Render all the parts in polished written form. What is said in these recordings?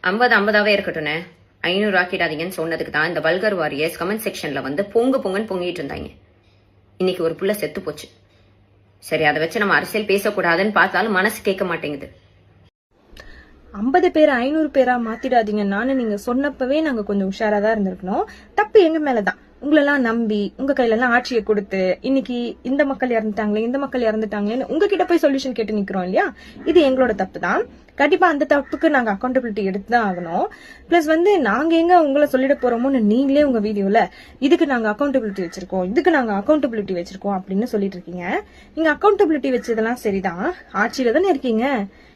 50 இருக்கட்டும்னே, 500 ஆக்கிடாதீங்கன்னு சொன்னதுக்கு தான் இந்த வல்கர் வாரியர்ஸ் கமெண்ட் செக்ஷன்ல வந்து பொங்குன்னு பொங்கிட்டு இருந்தாங்க. இன்னைக்கு ஒரு புள்ள செத்து போச்சு. சரி, அதை வச்சு நம்ம அரசியல் பேசக்கூடாதுன்னு பார்த்தாலும் மனசு கேட்க மாட்டேங்குது. 50 பேர் 500 பேரா மாத்திடாதீங்க. நீங்க சொன்னப்பவே நாங்க கொஞ்சம் உஷாரா தான் இருந்திருக்கணும். தப்பு எங்க மேலதான். உங்களெல்லாம் நம்பி உங்க கையில எல்லாம் ஆட்சியை கொடுத்து இன்னைக்கு இந்த மக்கள் இறந்துட்டாங்களேன்னு உங்ககிட்ட போய் சொல்யூஷன் கேட்டு நிக்கிறோம் இல்லையா? இது எங்களோட தப்பு தான். கண்டிப்பா அந்த தப்புக்கு நாங்க அக்கௌண்டபிலிட்டி எடுத்துதான் ஆகணும். பிளஸ் நாங்க எங்க உங்களை சொல்லிட போறோமோன்னு நீங்களே உங்க வீடியோல இதுக்கு நாங்க அக்கௌண்டபிலிட்டி வச்சிருக்கோம் அப்படின்னு சொல்லிட்டு இருக்கீங்க. நீங்க அக்கௌண்டபிலிட்டி வச்சதெல்லாம் சரிதான், ஆட்சியில தானே இருக்கீங்க.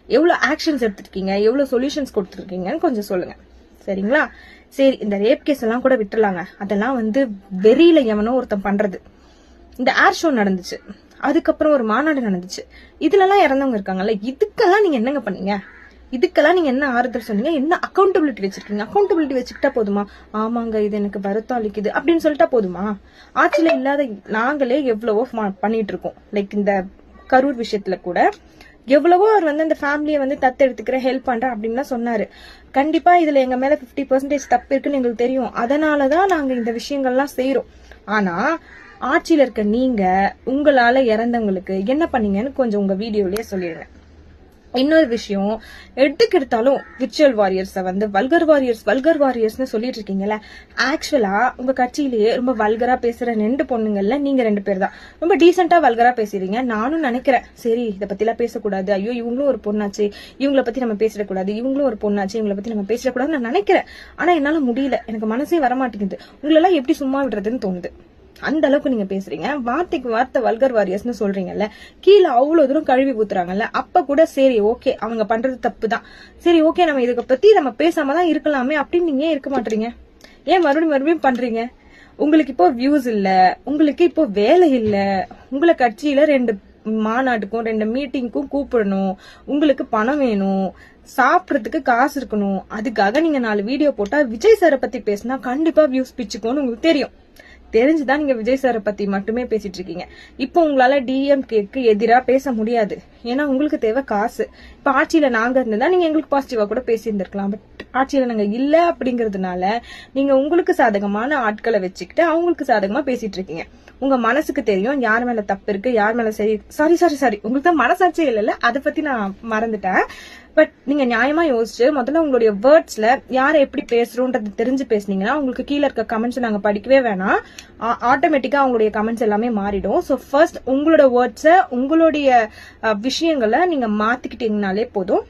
எவ்வளவு ஆக்ஷன்ஸ் எடுத்துருக்கீங்க, எவ்வளவு சொல்யூஷன்ஸ் கொடுத்துருக்கீங்கன்னு கொஞ்சம் சொல்லுங்க, சரிங்களா? சரி, இந்த ரேப் கேஸ் எல்லாம் கூட விட்டுலாங்க. அதெல்லாம் வெறியில எவனோ ஒருத்தன் பண்றது. இந்த ஏர் ஷோ நடந்துச்சு, அதுக்கப்புறம் ஒரு மாநாடு நடந்துச்சு, இதுல எல்லாம் இறந்தவங்க இருக்காங்கல்ல, இதுக்கெல்லாம் நீங்க என்னங்க பண்ணீங்க? இதுக்கெல்லாம் நீங்க என்ன ஆறுதல் சொன்னீங்க? என்ன அக்கௌண்டபிலிட்டி வச்சிருக்கீங்க? அக்கௌண்டபிலிட்டி வச்சுக்கிட்டா போதுமா? ஆமாங்க, இது எனக்கு வருத்தம் அளிக்குது அப்படின்னு சொல்லிட்டா போதுமா? ஆட்சியில இல்லாத நாங்களே எவ்வளவோ பண்ணிட்டு இருக்கோம். லைக் இந்த கரூர் விஷயத்துல கூட எவ்வளவோ அவர் அந்த ஃபேமிலியை தத்தெடுத்துக்கிற ஹெல்ப் பண்ற அப்படின்னு சொன்னாரு. கண்டிப்பா இதுல எங்க மேல 50% தப்பு இருக்குன்னு எங்களுக்கு தெரியும். அதனாலதான் நாங்க இந்த விஷயங்கள்லாம் செய்யறோம். ஆனா ஆட்சியில இருக்க நீங்க உங்களால இறந்தவங்களுக்கு என்ன பண்ணீங்கன்னு கொஞ்சம் உங்க வீடியோலயே சொல்லிடுங்க. இன்னொரு விஷயம், எடுத்தாலும் விர்ச்சுவல் வாரியர்ஸ் வல்கர் வாரியர்ஸ்னு சொல்லிட்டு இருக்கீங்கல்ல. ஆக்சுவலா உங்க கட்சியிலேயே ரொம்ப வல்கரா பேசுற 2 பொண்ணுங்கள்ல நீங்க 2 பேர் தான் ரொம்ப டீசென்டா வல்கரா பேசுறீங்க. நானும் நினைக்கிறேன், சரி இதை பத்தி எல்லாம் பேசக்கூடாது, ஐயோ இவங்களும் ஒரு பொண்ணாச்சு, இவங்களை பத்தி நம்ம பேசிடக்கூடாது, இவங்களும் ஒரு பொண்ணாச்சு, இவங்களை பத்தி நம்ம பேசிடக்கூடாதுன்னு நான் நினைக்கிறேன். ஆனா என்னால முடியல, எனக்கு மனசே வரமாட்டேங்குது. உங்களெல்லாம் எப்படி சும்மா விடுறதுன்னு தோணுது. அந்த அளவுக்கு நீங்க பேசுறீங்க. வார்த்தைக்கு வார்த்தை வல்கர் வாரியர்ஸ்னு சொல்றீங்கல்ல, கீழே அவ்வளவு தூரம் கழுவி ஊத்துறாங்கல்ல. அப்ப கூட சரி ஓகே, அவங்க பண்றது தப்பு தான், சரி ஓகே நம்ம இதை பத்தி நம்ம பேசாம தான் இருக்கலாமே அப்படின்னு நீங்க ஏன் இருக்க மாட்டீங்க? ஏன் மறுபடியும் பண்றீங்க? உங்களுக்கு இப்போ வியூஸ் இல்ல, உங்களுக்கு இப்போ வேலை இல்ல, உங்களை கட்சியில 2 மாநாட்டுக்கும் 2 மீட்டிங்க்கும் கூப்பிடணும், உங்களுக்கு பணம் வேணும், சாப்பிடறதுக்கு காசு இருக்கணும். அதுக்காக நீங்க 4 வீடியோ போட்டா விஜய் சாரை பத்தி பேசினா கண்டிப்பா வியூஸ் பிச்சுக்கும்னு உங்களுக்கு தெரியும். தெரிஞ்சுதான் நீங்க விஜய் சாரை பத்தி மட்டுமே பேசிட்டு இருக்கீங்க. இப்போ உங்களால டிஎம்கேக்கு எதிரா பேச முடியாது, ஏன்னா உங்களுக்கு தேவை காசு. இப்ப ஆட்சியில நாங்க இருந்ததா நீங்க எங்களுக்கு பாசிட்டிவா கூட பேசி இருந்திருக்கலாம். பட் ஆட்சியில நாங்க இல்ல அப்படிங்கறதுனால நீங்க உங்களுக்கு சாதகமான ஆட்களை வச்சுக்கிட்டு அவங்களுக்கு சாதகமா பேசிட்டு இருக்கீங்க. உங்க மனசுக்கு தெரியும் யார் மேல தப்பு இருக்கு, யார் மேல சரி. சாரி உங்களுக்கு தான் மனசாட்சியே இல்ல, அதை பத்தி நான் மறந்துட்டேன். பட் நீங்க நியாயமா யோசிச்சு முதல்ல உங்களுடைய வேர்ட்ஸ்ல யாரை எப்படி பேசுறோன்றது தெரிஞ்சு பேசுனீங்கன்னா உங்களுக்கு கீழே இருக்க கமெண்ட்ஸ் நாங்க படிக்கவே வேணாம், ஆட்டோமேட்டிக்கா உங்களுடைய கமெண்ட்ஸ் எல்லாமே மாறிடும். சோ ஃபர்ஸ்ட் உங்களோட வேர்ட்ஸ, உங்களுடைய விஷயங்களை நீங்க மாத்திக்கிட்டீங்கனாலே போதும்,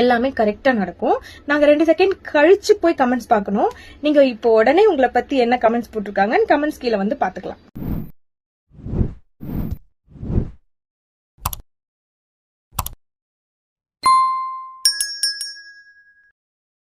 எல்லாமே கரெக்டா நடக்கும். நாங்க 2 செகண்ட் கழிச்சு போய் கமெண்ட்ஸ் பார்க்கணும். நீங்க இப்போ உடனே உங்களை பத்தி என்ன கமெண்ட்ஸ் போட்டிருக்காங்கன்னு கமெண்ட்ஸ் கீழே பாத்துக்கலாம்.